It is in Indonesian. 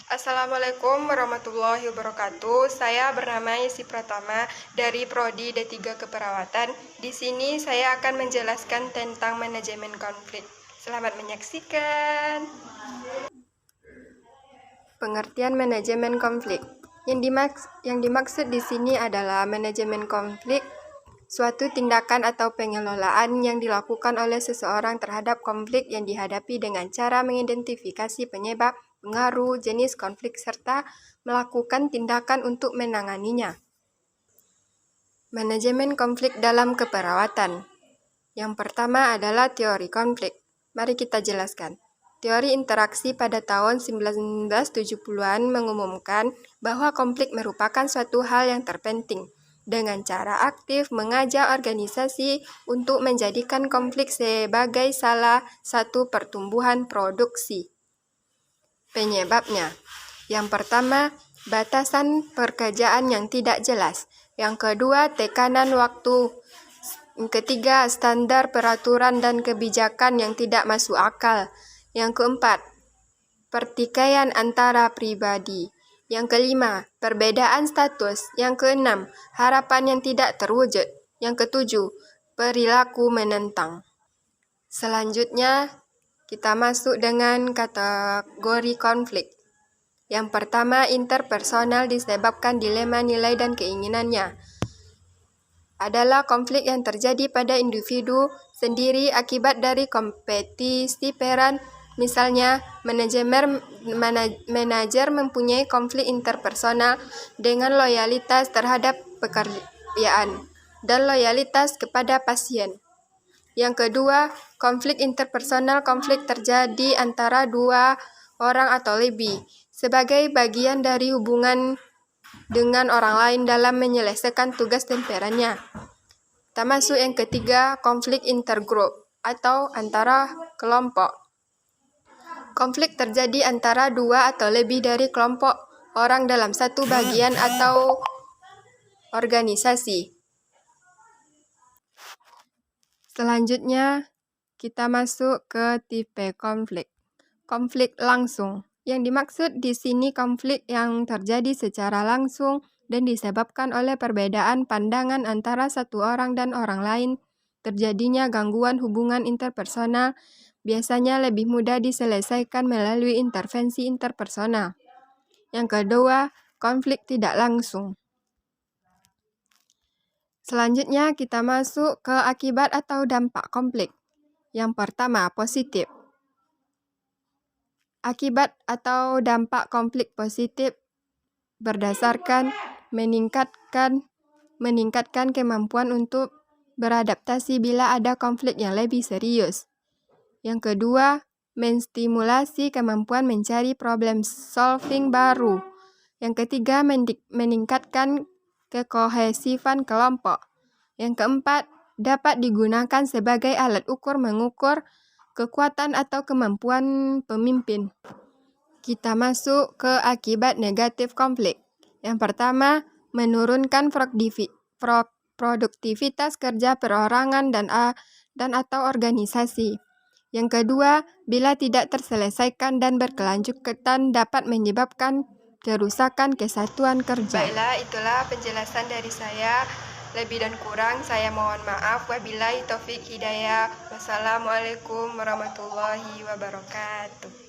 Assalamualaikum warahmatullahi wabarakatuh. Saya bernama Yesi Pratama dari Prodi D3 Keperawatan. Di sini saya akan menjelaskan tentang manajemen konflik. Selamat menyaksikan. Pengertian manajemen konflik. Yang dimaksud di sini adalah manajemen konflik, suatu tindakan atau pengelolaan yang dilakukan oleh seseorang terhadap konflik yang dihadapi dengan cara mengidentifikasi penyebab, pengaruh, jenis konflik, serta melakukan tindakan untuk menanganinya. Manajemen konflik dalam keperawatan. Yang pertama adalah teori konflik. Mari kita jelaskan. Teori interaksi pada tahun 1970-an mengumumkan bahwa konflik merupakan suatu hal yang terpenting, dengan cara aktif mengajak organisasi untuk menjadikan konflik sebagai salah satu pertumbuhan produksi. Penyebabnya, yang pertama, batasan pekerjaan yang tidak jelas. Yang kedua, tekanan waktu. Yang ketiga, standar peraturan dan kebijakan yang tidak masuk akal. Yang keempat, pertikaian antara pribadi. Yang kelima, perbedaan status. Yang keenam, harapan yang tidak terwujud. Yang ketujuh, perilaku menentang. Selanjutnya, kita masuk dengan kategori konflik. Yang pertama, interpersonal disebabkan dilema nilai dan keinginannya. Adalah konflik yang terjadi pada individu sendiri akibat dari kompetisi peran. Misalnya, manajer mempunyai konflik interpersonal dengan loyalitas terhadap pekerjaan dan loyalitas kepada pasien. Yang kedua, konflik interpersonal, konflik terjadi antara dua orang atau lebih sebagai bagian dari hubungan dengan orang lain dalam menyelesaikan tugas dan perannya. Kita masuk yang ketiga, konflik intergroup atau antara kelompok. Konflik terjadi antara dua atau lebih dari kelompok orang dalam satu bagian atau organisasi. Selanjutnya, kita masuk ke tipe konflik. Konflik langsung. Yang dimaksud di sini konflik yang terjadi secara langsung dan disebabkan oleh perbedaan pandangan antara satu orang dan orang lain. Terjadinya gangguan hubungan interpersonal biasanya lebih mudah diselesaikan melalui intervensi interpersonal. Yang kedua, konflik tidak langsung. Selanjutnya kita masuk ke akibat atau dampak konflik. Yang pertama, positif. Akibat atau dampak konflik positif berdasarkan meningkatkan kemampuan untuk beradaptasi bila ada konflik yang lebih serius. Yang kedua, menstimulasi kemampuan mencari problem solving baru. Yang ketiga, meningkatkan kekohesifan kelompok. Yang keempat, dapat digunakan sebagai alat ukur mengukur kekuatan atau kemampuan pemimpin. Kita masuk ke akibat negatif konflik. Yang pertama, menurunkan produktivitas kerja perorangan dan atau organisasi. Yang kedua, bila tidak terselesaikan dan berkelanjutan dapat menyebabkan kerusakan kesatuan kerja. Baiklah, itulah penjelasan dari saya. Lebih dan kurang saya mohon maaf. Wabillahi taufik hidayah. Wassalamualaikum warahmatullahi wabarakatuh.